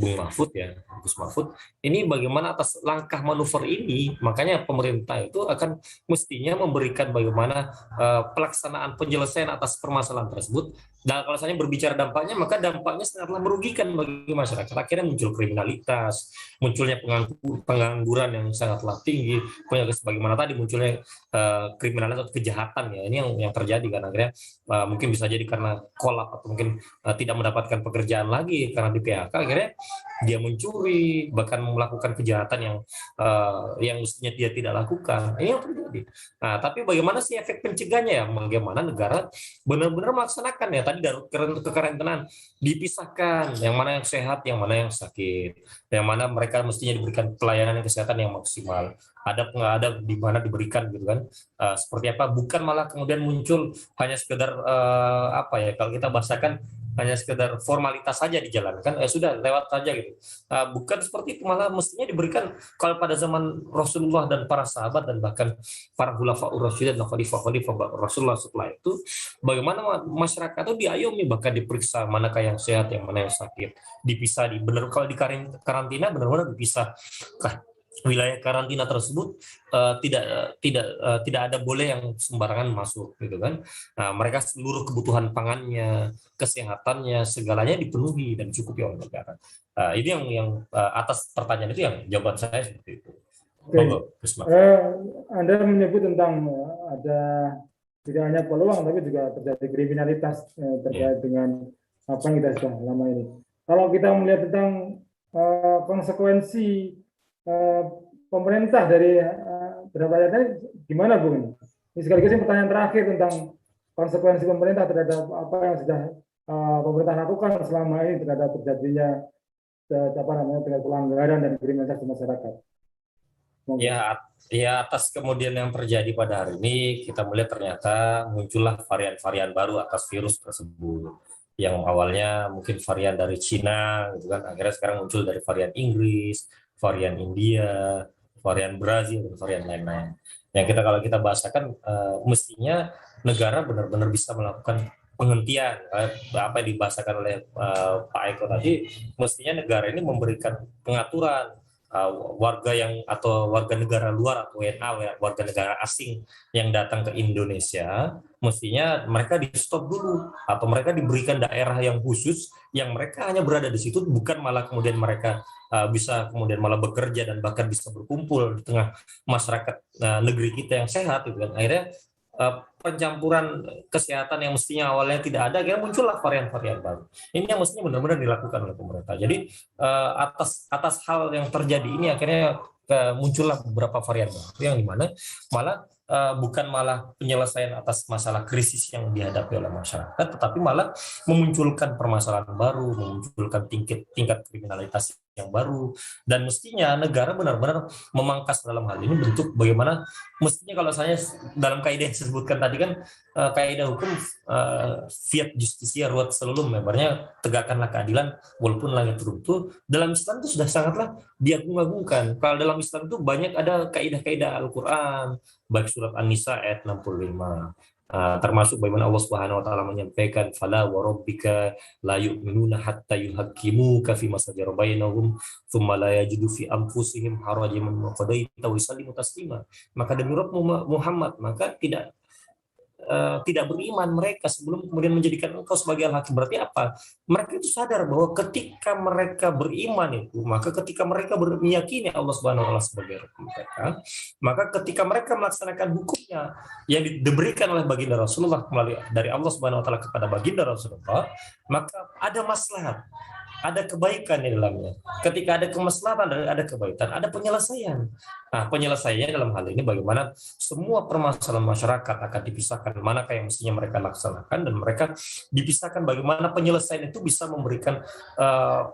Bung Mahfud ya, Gus Mahfud, ini bagaimana atas langkah manuver ini, makanya pemerintah itu akan mestinya memberikan bagaimana pelaksanaan penyelesaian atas permasalahan tersebut. Dan kalau saya berbicara dampaknya, maka dampaknya sangatlah merugikan bagi masyarakat. Akhirnya muncul kriminalitas, munculnya pengangguran yang sangatlah tinggi, sebagaimana tadi munculnya kriminalitas atau kejahatan ya, ini yang terjadi kan akhirnya mungkin bisa jadi karena kolap atau mungkin tidak mendapatkan pekerjaan lagi karena di PHK, akhirnya dia mencuri bahkan melakukan kejahatan yang mestinya dia tidak lakukan. Ini yang terjadi. Nah, tapi bagaimana sih efek pencegahnya ya? Bagaimana negara benar-benar melaksanakan ya tadi dari kekarantinaan dipisahkan yang mana yang sehat, yang mana yang sakit, yang mana mereka mestinya diberikan pelayanan kesehatan yang maksimal. Ada di mana diberikan gitu kan, seperti apa, bukan malah kemudian muncul hanya sekedar apa ya, kalau kita bahasakan hanya sekedar formalitas saja dijalankan, sudah lewat saja gitu. Bukan seperti itu, malah mestinya diberikan kalau pada zaman Rasulullah dan para sahabat dan bahkan para khulafaur rasyidin dan khalifah Rasulullah setelah itu, bagaimana masyarakat itu diayomi, bahkan diperiksa manakah yang sehat, yang mana yang sakit, dipisah benar kalau di karantina benar-benar dipisah. Wilayah karantina tersebut tidak ada boleh yang sembarangan masuk gitu kan. Nah, mereka seluruh kebutuhan pangannya, kesehatannya, segalanya dipenuhi dan cukupi oleh negara. Ini yang atas pertanyaan itu yang jawaban saya seperti itu. Anda menyebut tentang ada tidak hanya peluang tapi juga terjadi kriminalitas terkait dengan apa yang kita sudah lama ini. Kalau kita melihat tentang konsekuensi pemerintah dari beberapa tadi gimana Bu? Ini sekaligus pertanyaan terakhir tentang konsekuensi pemerintah terhadap apa yang sudah pemerintah lakukan selama ini terhadap terjadinya dengan pelanggaran dan kriminalitas di masyarakat. Ya, atas kemudian yang terjadi pada hari ini kita melihat ternyata muncullah varian-varian baru atas virus tersebut. yang awalnya mungkin varian dari Cina, gitu kan, akhirnya sekarang muncul dari varian Inggris, varian India, varian Brazil, dan varian lain-lain. Yang kalau kita bahasakan mestinya negara benar-benar bisa melakukan penghentian, apa yang dibahasakan oleh Pak Eko tadi, mestinya negara ini memberikan pengaturan warga yang atau warga negara luar atau WNA, warga negara asing yang datang ke Indonesia, mestinya mereka di stop dulu atau mereka diberikan daerah yang khusus yang mereka hanya berada di situ, bukan malah kemudian mereka bisa kemudian malah bekerja dan bahkan bisa berkumpul di tengah masyarakat negeri kita yang sehat, gitu kan. Akhirnya pencampuran kesehatan yang mestinya awalnya tidak ada, akhirnya muncullah varian-varian baru. Ini yang mestinya benar-benar dilakukan oleh pemerintah. Jadi atas hal yang terjadi ini akhirnya muncullah beberapa varian baru yang dimana malah bukan malah penyelesaian atas masalah krisis yang dihadapi oleh masyarakat, tetapi malah memunculkan permasalahan baru, memunculkan tingkat kriminalitas yang baru, dan mestinya negara benar-benar memangkas dalam hal ini bentuk bagaimana mestinya, kalau saya dalam kaidah yang disebutkan tadi kan, kaidah hukum fiat justisia ruat selulum, lebarnya tegakkanlah keadilan walaupun langit runtuh. Dalam Islam itu sudah sangatlah diagung-agungkan. Kalau dalam Islam itu banyak ada kaidah-kaidah Al-Qur'an, baik surat An-Nisa ayat 65, termasuk bagaimana Allah Subhanahu wa taala menyampaikan fala wa rabbika la yu'minuna hatta yuhaqqimuka fi ma shajara bainahum tsumma la yajidu fi anfusihim harajan mimma qadaita wa yusallimu taslima. Maka demi Rabbmu Muhammad, maka tidak beriman mereka sebelum kemudian menjadikan engkau sebagai al-hakim. Berarti apa? Mereka itu sadar bahwa ketika mereka beriman itu, maka ketika mereka meyakini Allah Subhanahu wa taala sebagai Rabb mereka, maka ketika mereka melaksanakan hukumnya yang diberikan oleh baginda Rasulullah melalui dari Allah Subhanahu wa taala kepada baginda Rasulullah, maka ada maslahat, ada kebaikan di dalamnya. Ketika ada kemaslahatan dan ada kebaikan, ada penyelesaian. Nah, penyelesaiannya dalam hal ini bagaimana semua permasalahan masyarakat akan dipisahkan, manakah yang mestinya mereka laksanakan, dan mereka dipisahkan bagaimana penyelesaian itu bisa memberikan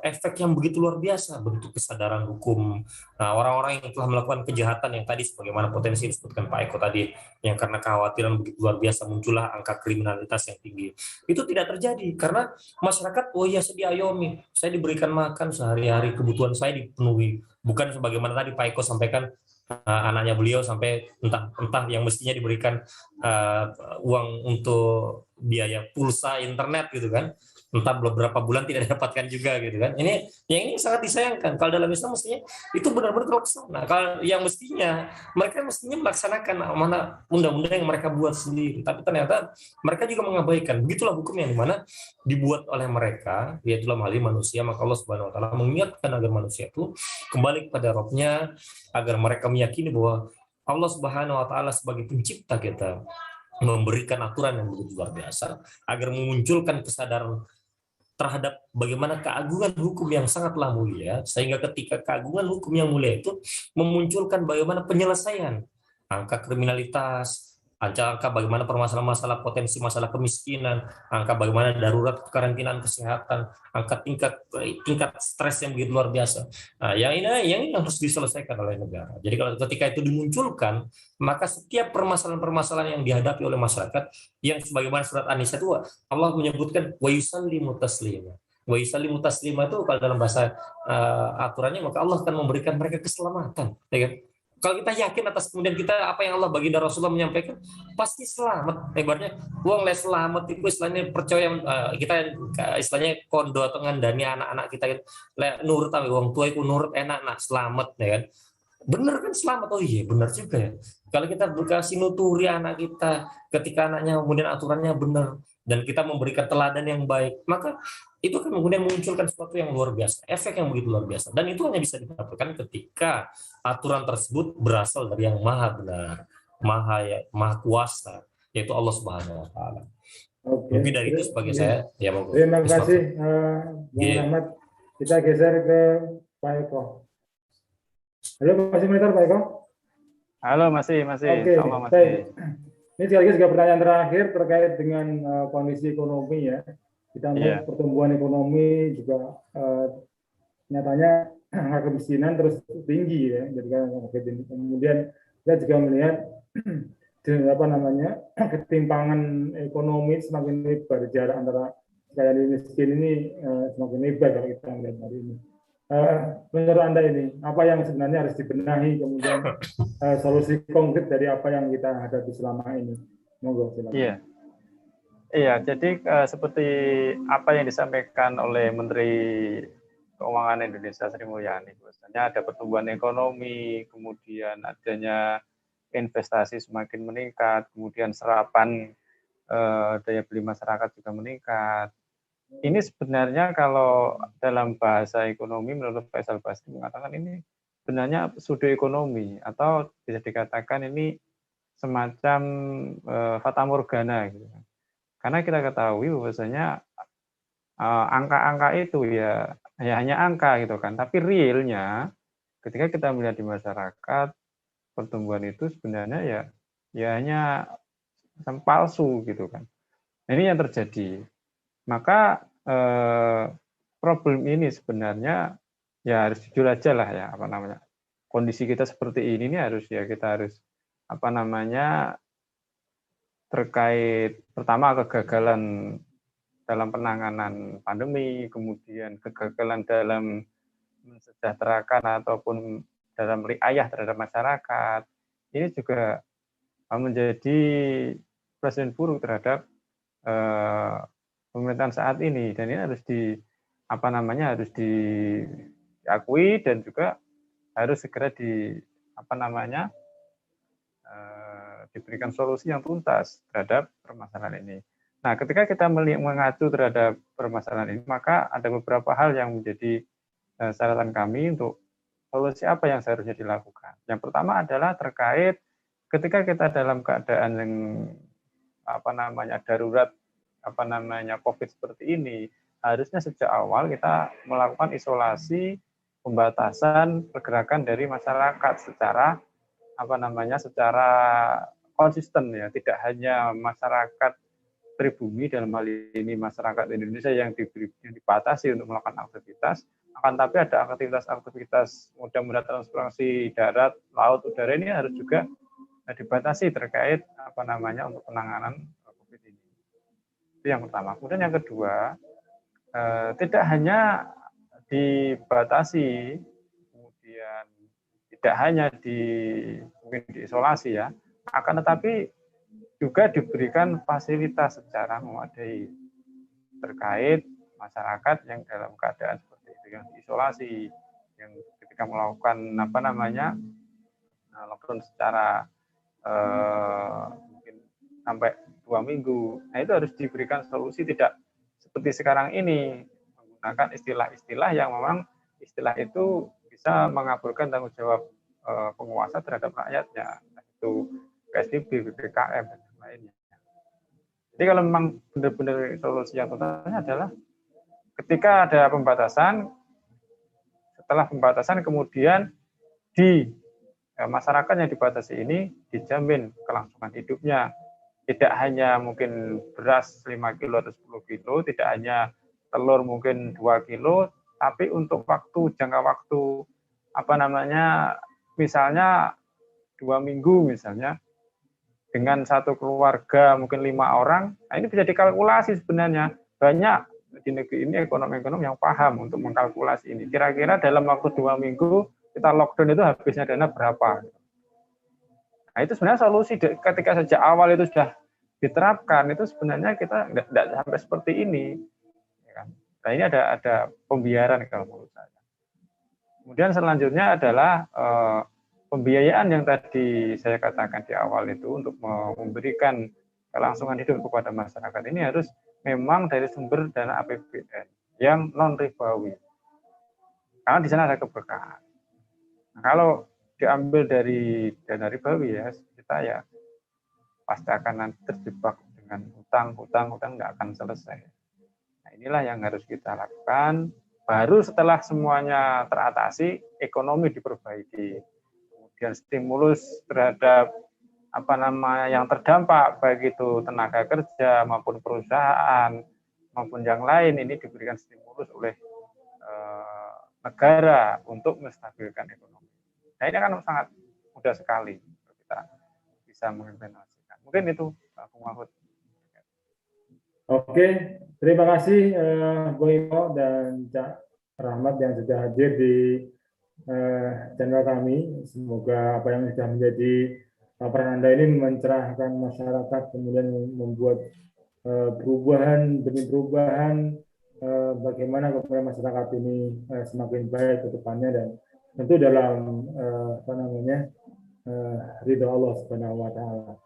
efek yang begitu luar biasa, bentuk kesadaran hukum. Nah, orang-orang yang telah melakukan kejahatan yang tadi sebagaimana potensi disebutkan Pak Eko tadi, yang karena kekhawatiran begitu luar biasa muncullah angka kriminalitas yang tinggi. Itu tidak terjadi karena masyarakat, oh ya, saya diayomi, saya diberikan makan sehari-hari, kebutuhan saya dipenuhi. Bukan sebagaimana tadi Pak Eko sampaikan, anaknya beliau sampai entah yang mestinya diberikan uang untuk biaya pulsa internet, gitu kan, entah beberapa bulan tidak didapatkan juga, gitu kan. Ini sangat disayangkan. Kalau dalam Islam mestinya itu benar-benar terlaksana. Kalau yang mestinya mereka melaksanakan mana undang-undang yang mereka buat sendiri, tapi ternyata mereka juga mengabaikan. Begitulah hukum yang dimana dibuat oleh mereka, yaitu dalam hal ini manusia. Maka Allah Subhanahu wa taala mengingatkan agar manusia itu kembali kepada Rabb-nya, agar mereka meyakini bahwa Allah Subhanahu wa taala sebagai pencipta kita memberikan aturan yang begitu luar biasa, agar memunculkan kesadaran terhadap bagaimana keagungan hukum yang sangatlah mulia, sehingga ketika keagungan hukum yang mulia itu memunculkan bagaimana penyelesaian angka kriminalitas, angka bagaimana permasalahan masalah potensi masalah kemiskinan, angka bagaimana darurat kekarantinaan kesehatan, angka tingkat stres yang begitu luar biasa. Nah, yang ini harus diselesaikan oleh negara. Jadi kalau ketika itu dimunculkan, maka setiap permasalahan-permasalahan yang dihadapi oleh masyarakat, yang sebagaimana surat An-Nisa itu Allah menyebutkan wa yusallimu taslima. Wa yusallimu taslima itu kalau dalam bahasa aturannya, maka Allah akan memberikan mereka keselamatan, ya kan? Kalau kita yakin atas kemudian kita apa yang Allah baginda Rasulullah menyampaikan, pasti selamat. Lebarnya wong les selamat itu istilahnya percaya, kita istilahnya kondo atau ngandani anak-anak kita nurut, tapi wong tua itu nurut enak nak selamat, ya kan. Benar kan selamat? Oh iya, benar juga ya. Kalau kita berkasih nuturi anak kita ketika anaknya kemudian aturannya benar dan kita memberikan teladan yang baik, maka itu kan kemudian mengunculkan sesuatu yang luar biasa, efek yang begitu luar biasa. Dan itu hanya bisa didapatkan ketika aturan tersebut berasal dari yang maha benar, maha kuasa, yaitu Allah Subhanahu wa taala. Oke. Lebih dari itu sebagai saya, ya mau. Terima kasih, Bang Ahmad. Kita geser ke Pak Eko. Halo, masih monitor Pak Eko? Halo, masih. Oke, Sama masih. Ini sekali lagi juga pertanyaan terakhir terkait dengan kondisi ekonomi ya. Kita melihat pertumbuhan ekonomi juga nyatanya angka kemiskinan terus tinggi ya. Jadi kemudian kita juga melihat ketimpangan ekonomi semakin lebar, jarak antara gaya miskin ini semakin lebar kalau kita melihat hari ini. Menurut Anda ini, apa yang sebenarnya harus dibenahi, kemudian solusi konkret dari apa yang kita hadapi selama ini? Monggo, silakan. Iya. Iya, jadi seperti apa yang disampaikan oleh Menteri Keuangan Indonesia Sri Mulyani, bahwasanya ada pertumbuhan ekonomi, kemudian adanya investasi semakin meningkat, kemudian serapan daya beli masyarakat juga meningkat. Ini sebenarnya kalau dalam bahasa ekonomi menurut Faisal Basri mengatakan ini sebenarnya pseudo ekonomi atau bisa dikatakan ini semacam fata morgana gitu. Karena kita ketahui bahwasanya angka-angka itu ya hanya angka gitu kan, tapi realnya ketika kita melihat di masyarakat pertumbuhan itu sebenarnya ya hanya palsu gitu kan. Nah, ini yang terjadi. Maka problem ini sebenarnya ya harus jujur aja lah ya, apa namanya, kondisi kita seperti ini harus ya kita harus apa namanya terkait pertama kegagalan dalam penanganan pandemi, kemudian kegagalan dalam mensejahterakan ataupun dalam riayah terhadap masyarakat, ini juga menjadi presiden buruk terhadap pemerintahan saat ini, dan ini harus harus diakui dan juga harus segera diberikan solusi yang tuntas terhadap permasalahan ini. Nah, ketika kita mengacu terhadap permasalahan ini, maka ada beberapa hal yang menjadi syaratan kami untuk solusi apa yang seharusnya dilakukan. Yang pertama adalah terkait ketika kita dalam keadaan yang darurat COVID seperti ini, harusnya sejak awal kita melakukan isolasi, pembatasan pergerakan dari masyarakat secara secara konsisten ya, tidak hanya masyarakat pribumi dalam hal ini masyarakat Indonesia yang dibatasi untuk melakukan aktivitas, akan tapi ada aktivitas moda transportasi darat, laut, udara ini harus juga dibatasi terkait untuk penanganan COVID ini. Itu yang pertama. Kemudian yang kedua, tidak hanya dibatasi, kemudian tidak hanya mungkin diisolasi ya, akan tetapi juga diberikan fasilitas secara memadai terkait masyarakat yang dalam keadaan seperti itu, yang diisolasi, yang ketika melakukan lockdown secara mungkin sampai 2 minggu. Nah, itu harus diberikan solusi, tidak seperti sekarang ini menggunakan istilah-istilah yang memang istilah itu bisa mengabulkan tanggung jawab penguasa terhadap rakyatnya, itu PSBB, PPKM dan lainnya. Jadi kalau memang benar-benar solusi yang totalnya adalah ketika ada pembatasan, setelah pembatasan kemudian masyarakat yang dibatasi ini dijamin kelangsungan hidupnya. Tidak hanya mungkin beras 5 kilo atau 10 kilo, tidak hanya telur mungkin 2 kilo, tapi untuk jangka waktu misalnya 2 minggu misalnya, dengan satu keluarga mungkin 5 orang, nah ini bisa dikalkulasi sebenarnya. Banyak di negeri ini ekonom-ekonom yang paham untuk mengkalkulasi ini. Kira-kira dalam waktu 2 minggu kita lockdown itu habisnya dana berapa. Nah, itu sebenarnya solusi ketika sejak awal itu sudah diterapkan, itu sebenarnya kita tidak sampai seperti ini. Nah, ini ada pembiaran kalau menurut saya. Kemudian selanjutnya adalah pembiayaan yang tadi saya katakan di awal itu untuk memberikan kelangsungan hidup kepada masyarakat ini harus memang dari sumber dana APBN yang non ribawi. Karena di sana ada keberkahan. Nah, kalau diambil dari dana ribawi ya kita ya pasti akan nanti terjebak dengan hutang nggak akan selesai. Nah, inilah yang harus kita lakukan. Baru setelah semuanya teratasi, ekonomi diperbaiki, kemudian stimulus terhadap yang terdampak baik itu tenaga kerja maupun perusahaan maupun yang lain ini diberikan stimulus oleh negara untuk menstabilkan ekonomi. Nah, ini kan sangat mudah sekali kita bisa mengimplementasikan. Mungkin itu Pak Mahfud. Oke, terima kasih Bu Imo dan Cak Rahmat yang sudah hadir di channel kami. Semoga apa yang sudah menjadi peran Anda ini mencerahkan masyarakat, kemudian membuat perubahan demi perubahan, bagaimana kemudian masyarakat ini semakin baik ke depannya, dan tentu dalam ridho Allah Subhanahu wa taala.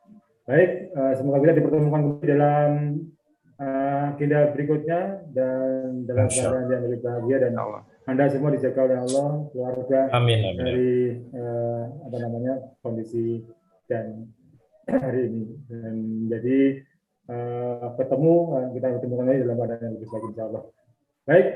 Baik, semoga kita dipertemukan kembali dalam agenda berikutnya dan dalam keadaan yang lebih bahagia, dan Anda semua dijaga oleh Allah, keluarga, Amin, amin. dari kondisi dan hari ini. Dan jadi kita ketemu kembali dalam keadaan yang lebih baik, insya Allah. Baik,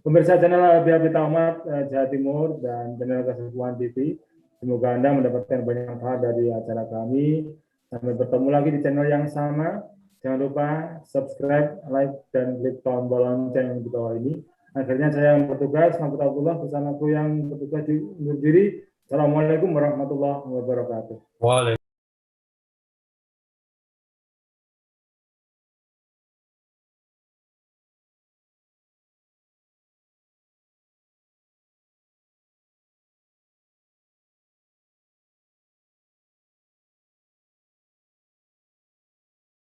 pemirsa channel Habib Tamat Jawa Timur dan channel Kesepuan TV, semoga Anda mendapatkan banyak manfaat dari acara kami. Sampai bertemu lagi di channel yang sama. Jangan lupa subscribe, like, dan klik tombol lonceng di bawah ini. Akhirnya saya yang bertugas, bersama kru yang bertugas undur diri. Assalamualaikum warahmatullahi wabarakatuh. Waalaikumsalam.